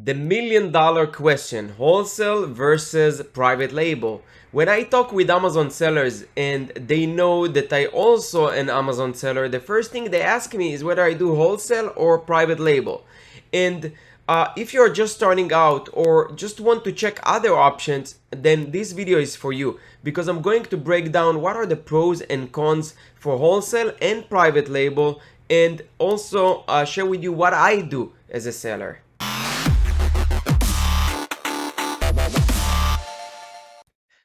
The $1 million question: wholesale versus private label. When I talk with Amazon sellers and they know that I also an Amazon seller, the first thing they ask me is whether I do wholesale or private label. And if you're just starting out or just want to check other options, then this video is for you, because I'm going to break down what are the pros and cons for wholesale and private label, and also share with you what I do as a seller.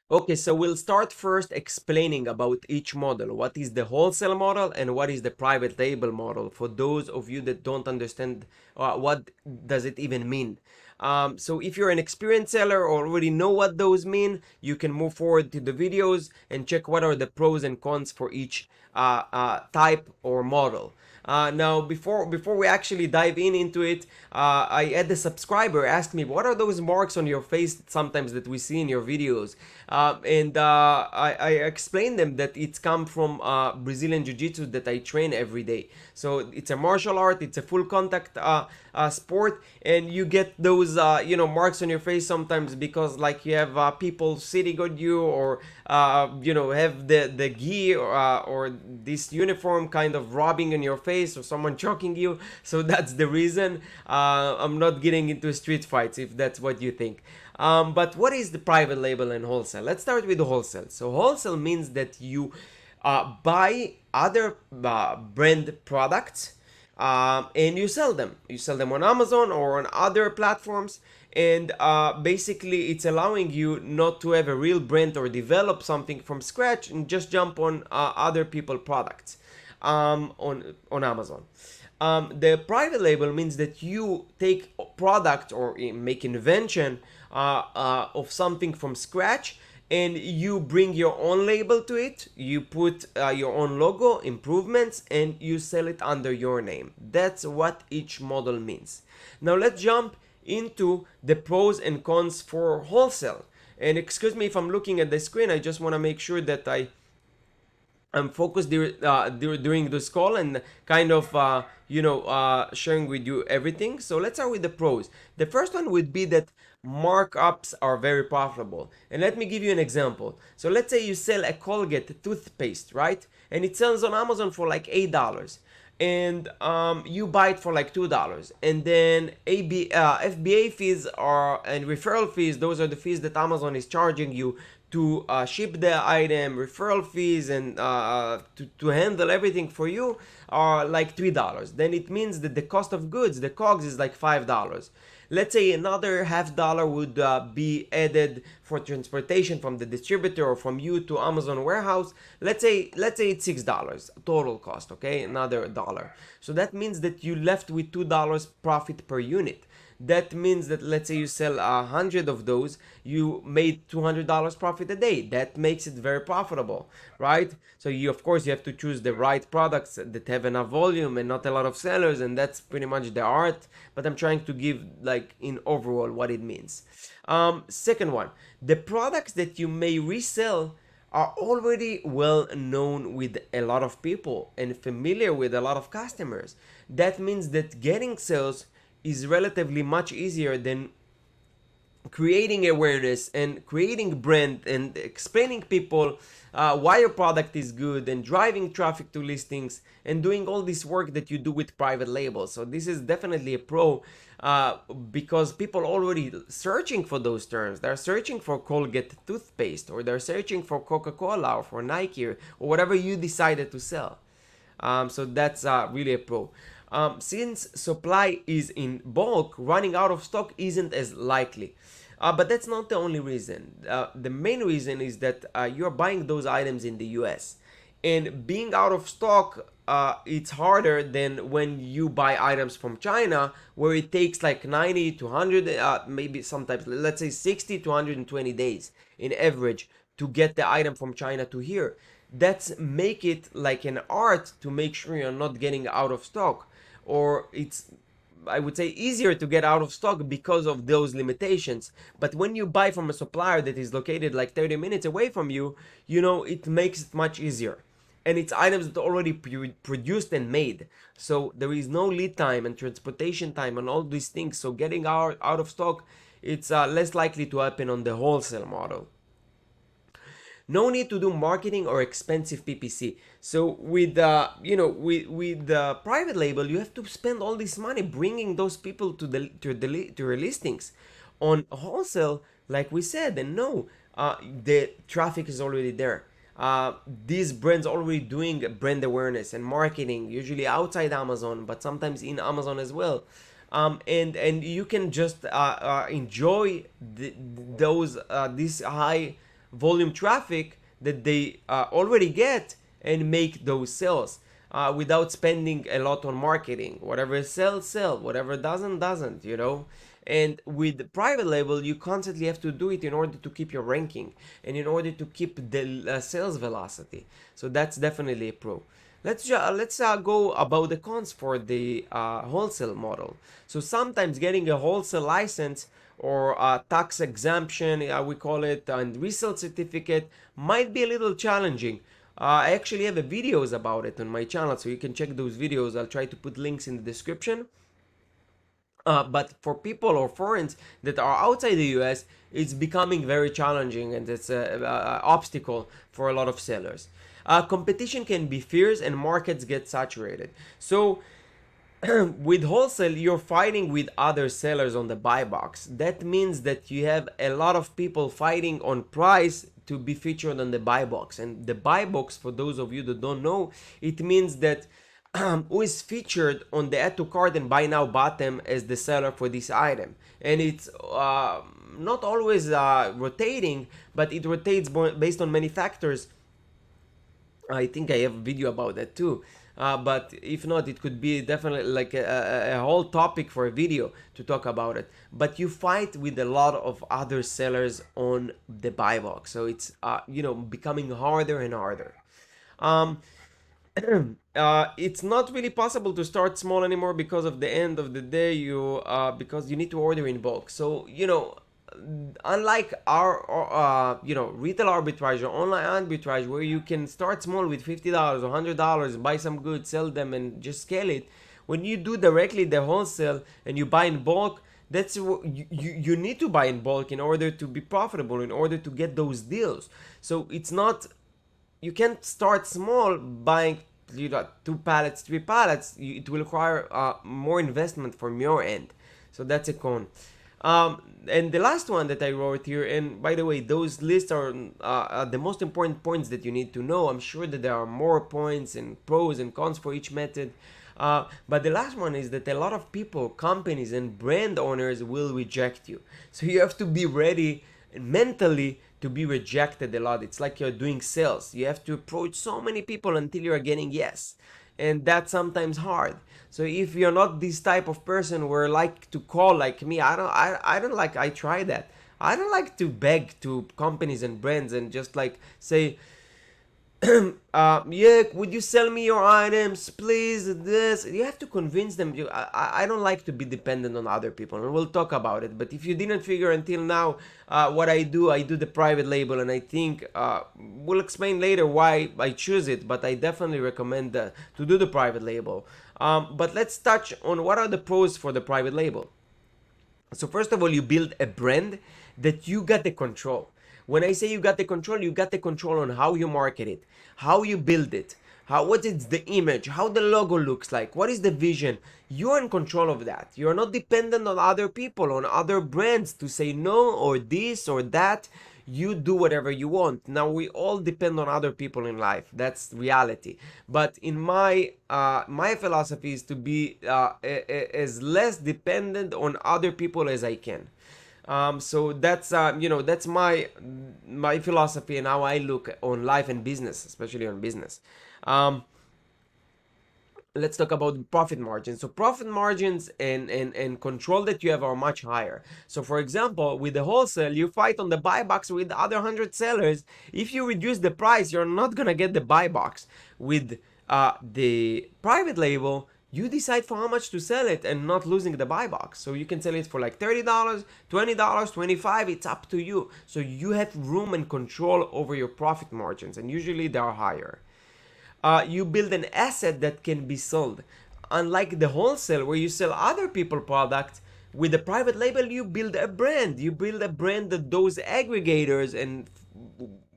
Okay, so we'll start first explaining about each model. What is the wholesale model and what is the private label model, for those of you that don't understand what does it even mean. So if you're an experienced seller or already know what those mean, you can move forward to the videos and check what are the pros and cons for each type or model. Now, before we actually dive into it, I had the subscriber ask me, what are those marks on your face sometimes that we see in your videos? And I explained them that it's come from Brazilian Jiu-Jitsu that I train every day. So it's a martial art, it's a full contact sport, and you get those marks on your face sometimes because like you have people sitting on you, or have the gi or this uniform kind of rubbing in your face, or someone choking you. So that's the reason. I'm not getting into street fights if that's what you think. But what is the private label and wholesale? Let's start with the wholesale. So wholesale means that you buy other brand products, and you sell them. You sell them on Amazon or on other platforms, and basically it's allowing you not to have a real brand or develop something from scratch and just jump on other people products on Amazon. The private label means that you take product or make invention of something from scratch, and you bring your own label to it, you put your own logo, improvements, and you sell it under your name. That's what each model means. Now let's jump into the pros and cons for wholesale. And excuse me if I'm looking at the screen, I just want to make sure that I'm focused during this call and kind of sharing with you everything. So let's start with the pros. The first one would be that markups are very profitable. And let me give you an example. So let's say you sell a Colgate toothpaste, right? And it sells on Amazon for like $8. And you buy it for like $2, and then FBA fees are and referral fees. Those are the fees that Amazon is charging you to ship the item. Referral fees and to handle everything for you are like $3. Then it means that the cost of goods, the COGS, is like $5. Let's say another $0.50 would be added for transportation from the distributor or from you to Amazon warehouse. Let's say it's $6 total cost. Okay, another dollar. So that means that you left with $2 profit per unit. That means that let's say you sell 100 of those, you made $200 profit a day. That makes it very profitable, right? So you, of course, you have to choose the right products that have enough volume and not a lot of sellers, and that's pretty much the art. But I'm trying to give like in overall what it means. Second one, the products that you may resell are already well known with a lot of people and familiar with a lot of customers. That means that getting sales is relatively much easier than creating awareness and creating brand and explaining people why your product is good and driving traffic to listings and doing all this work that you do with private labels. So this is definitely a pro because people already searching for those terms. They're searching for Colgate toothpaste, or they're searching for Coca-Cola or for Nike or whatever you decided to sell. So that's really a pro. Since supply is in bulk, running out of stock isn't as likely. But that's not the only reason. The main reason is that you're buying those items in the US. And being out of stock, it's harder than when you buy items from China, where it takes like 90 to 100, maybe sometimes, let's say 60 to 120 days in average to get the item from China to here. That's make it like an art to make sure you're not getting out of stock, or it's, I would say, easier to get out of stock because of those limitations. But when you buy from a supplier that is located like 30 minutes away from you, it makes it much easier. and it's items that are already produced and made. So there is no lead time and transportation time and all these things. So getting out of stock, it's less likely to happen on the wholesale model. No need to do marketing or expensive PPC. So with with the private label, you have to spend all this money bringing those people to your listings. On wholesale, like we said, and no, the traffic is already there. These brands already doing brand awareness and marketing, usually outside Amazon, but sometimes in Amazon as well. And you can just enjoy those this high volume traffic that they already get and make those sales without spending a lot on marketing. Whatever sells, sell. Whatever doesn't, doesn't. And with private label, you constantly have to do it in order to keep your ranking and in order to keep the sales velocity. So that's definitely a pro. Let's go about the cons for the wholesale model. So sometimes getting a wholesale license or a tax exemption, we call it, and resale certificate might be a little challenging. I actually have videos about it on my channel, so you can check those videos. I'll try to put links in the description. But for people or foreigners that are outside the US, it's becoming very challenging and it's an obstacle for a lot of sellers. Competition can be fierce and markets get saturated. So with wholesale, you're fighting with other sellers on the buy box. That means that you have a lot of people fighting on price to be featured on the buy box. And the buy box, for those of you that don't know, it means that who is featured on the add to cart and buy now bottom as the seller for this item. And it's not always rotating, but it rotates based on many factors. I think I have a video about that too. But if not, it could be definitely like a whole topic for a video to talk about it. But you fight with a lot of other sellers on the buy box, so it's becoming harder and harder. Um, it's not really possible to start small anymore because of the end of the day because you need to order in bulk. So unlike our retail arbitrage or online arbitrage where you can start small with $50 or $100, buy some goods, sell them, and just scale it. When you do directly the wholesale and you buy in bulk, you need to buy in bulk in order to be profitable, in order to get those deals. So it's not, you can't start small buying 2 pallets, 3 pallets. It will require more investment from your end. So that's a con. And the last one that I wrote here, and by the way, those lists are the most important points that you need to know. I'm sure that there are more points and pros and cons for each method. But the last one is that a lot of people, companies, and brand owners will reject you. So you have to be ready mentally to be rejected a lot. It's like you're doing sales. You have to approach so many people until you're getting yes. And that's sometimes hard. So if you're not this type of person where like to call like me, I don't like, I try that. I don't like to beg to companies and brands and just like say, yeah, would you sell me your items, please? This you have to convince them. I don't like to be dependent on other people, and we'll talk about it. But if you didn't figure until now what I do the private label, and I think we'll explain later why I choose it. But I definitely recommend to do the private label. But let's touch on what are the pros for the private label. So first of all, you build a brand that you got the control. When I say you got the control on how you market it, how you build it, what is the image, how the logo looks like, what is the vision. You're in control of that. You're not dependent on other people, on other brands to say no or this or that. You do whatever you want. Now we all depend on other people in life. That's reality. But in my philosophy is to be as less dependent on other people as I can. So that's my philosophy and how I look on life and business, especially on business. Um, let's talk about profit margins. So profit margins and control that you have are much higher. So for example, with the wholesale, you fight on the buy box with the other 100 sellers. If you reduce the price, you're not gonna get the buy box. With the private label, you decide for how much to sell it and not losing the buy box. So you can sell it for like $30, $20, $25. It's up to you. So you have room and control over your profit margins, and usually they are higher. you build an asset that can be sold. Unlike the wholesale where you sell other people products, with the private label you build a brand. You build a brand that those aggregators, and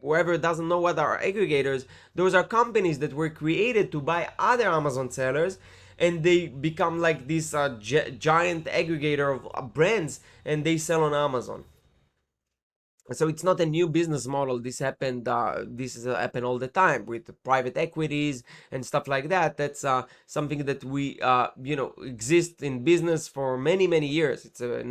whoever doesn't know what are aggregators, those are companies that were created to buy other Amazon sellers, and they become like this giant aggregator of brands, and they sell on Amazon. So it's not a new business model. This happened, this is happen all the time with private equities and stuff like that. That's something that we exist in business for many years. It's a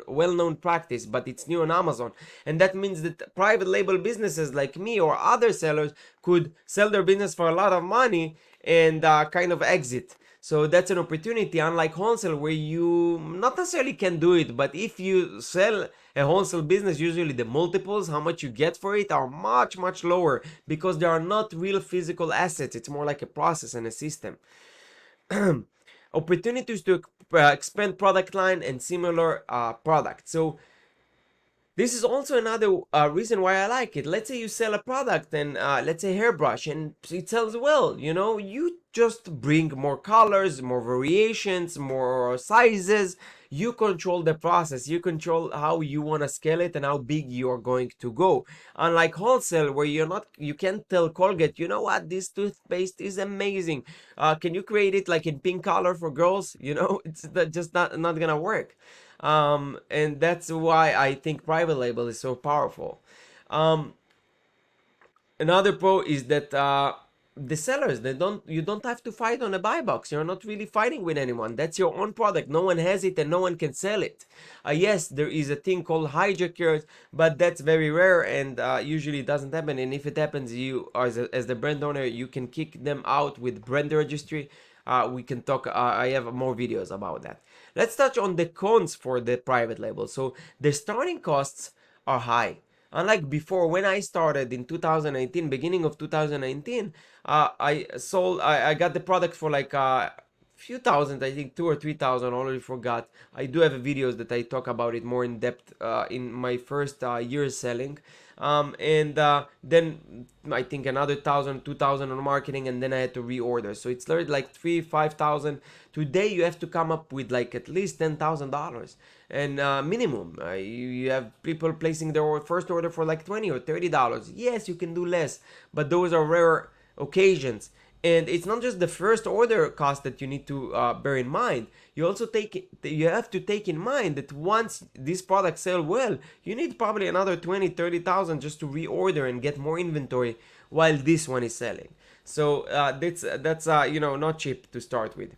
well-known practice, but it's new on Amazon. And that means that private label businesses like me or other sellers could sell their business for a lot of money and kind of exit. So that's an opportunity, unlike wholesale, where you not necessarily can do it, but if you sell a wholesale business, usually the multiples, how much you get for it, are much lower, because they are not real physical assets. It's more like a process and a system. Opportunities to expand product line and similar products. So this is also another reason why I like it. Let's say you sell a product, and let's say hairbrush, and it sells well. You just bring more colors, more variations, more sizes. You control the process. You control how you want to scale it and how big you are going to go. Unlike wholesale, where you can't tell Colgate, you know what, this toothpaste is amazing. Can you create it like in pink color for girls? It's just not gonna work. And that's why I think private label is so powerful. Um, Another pro is that the sellers, you don't have to fight on a buy box. You're not really fighting with anyone. That's your own product. No one has it and no one can sell it. Yes, there is a thing called hijackers, but that's very rare, and usually it doesn't happen. And if it happens, you as the brand owner, you can kick them out with brand registry. We can talk. I have more videos about that. Let's touch on the cons for the private label. So the starting costs are high. Unlike before, when I started in 2019, beginning of 2019, I got the product for like few thousand, I think 2 or 3 thousand, already forgot. I do have videos that I talk about it more in depth in my first years selling. And then I think another 1,000, 2,000 on marketing, and then I had to reorder. So it's like 3, 5,000. Today you have to come up with like at least $10,000 and minimum. You have people placing their first order for like $20 or $30. Yes, you can do less, but those are rare occasions. And it's not just the first order cost that you need to bear in mind. You have to take in mind that once these products sell well, you need probably another 20, 30,000 just to reorder and get more inventory while this one is selling. So that's not cheap to start with.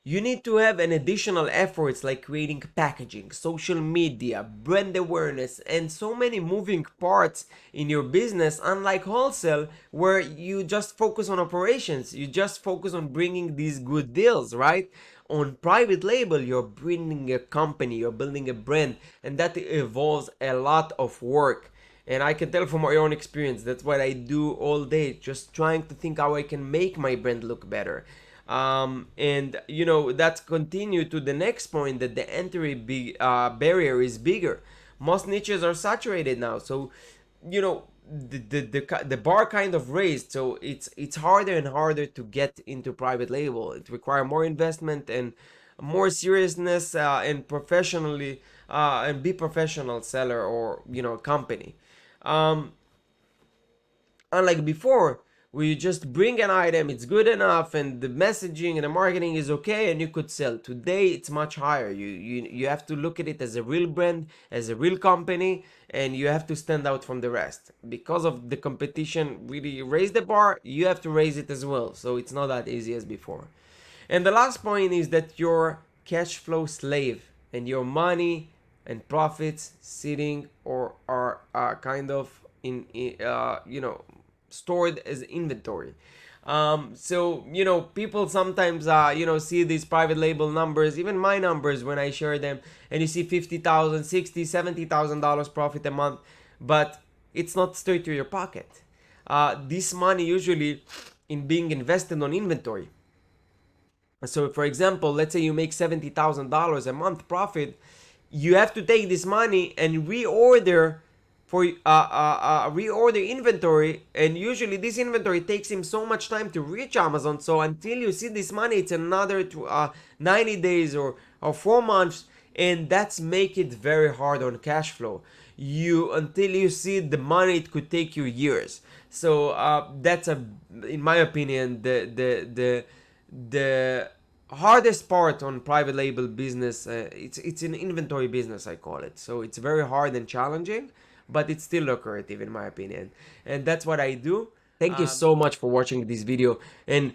You need to have an additional efforts like creating packaging, social media, brand awareness, and so many moving parts in your business, unlike wholesale where you just focus on operations. You just focus on bringing these good deals, right? On private label, you're bringing a company, you're building a brand, and that involves a lot of work. And I can tell from my own experience, that's what I do all day, just trying to think how I can make my brand look better. And that's continue to the next point, that the entry barrier is bigger. Most niches are saturated now, so the bar kind of raised, so it's harder and harder to get into private label. It requires more investment and more seriousness, and professionally and be professional seller or company. um, Unlike before, where you just bring an item, it's good enough, and the messaging and the marketing is okay, and you could sell. Today, it's much higher. You have to look at it as a real brand, as a real company, and you have to stand out from the rest. Because of the competition really raise the bar, you have to raise it as well. So it's not that easy as before. And the last point is that your cash flow slave, and your money and profits sitting or are kind of stored as inventory. So people sometimes see these private label numbers, even my numbers when I share them, and you see 50,000, 60, $70,000 profit a month, but it's not straight to your pocket. This money usually in being invested on inventory. So for example, let's say you make $70,000 a month profit, you have to take this money and reorder for reorder inventory, and usually this inventory takes him so much time to reach Amazon. So until you see this money, it's another 90 days or 4 months, and that's make it very hard on cash flow. You until you see the money, it could take you years. So that's in my opinion, the hardest part on private label business. It's an inventory business, I call it. So it's very hard and challenging, but it's still lucrative in my opinion, and that's what I do. Thank you so much for watching this video and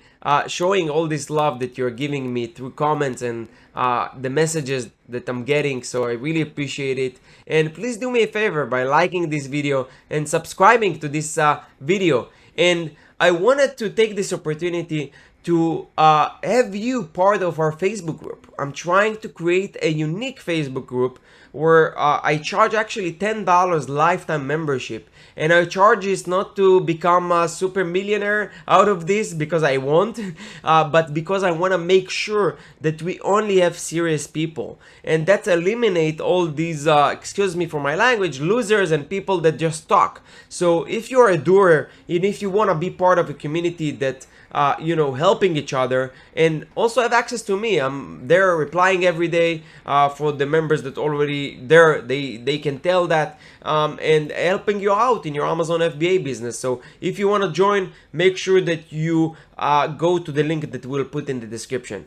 showing all this love that you're giving me through comments and the messages that I'm getting. So I really appreciate it. And please do me a favor by liking this video and subscribing to this video. And I wanted to take this opportunity to have you part of our Facebook group. I'm trying to create a unique Facebook group where I charge actually $10 lifetime membership, and I charge is not to become a super millionaire out of this, because I won't, but because I want to make sure that we only have serious people, and that eliminate all these excuse me for my language, losers and people that just talk. So if you're a doer and if you want to be part of a community that helping each other, and also have access to me. I'm there replying every day for the members that already there. They can tell that, and helping you out in your Amazon FBA business. So if you want to join, make sure that you go to the link that we'll put in the description.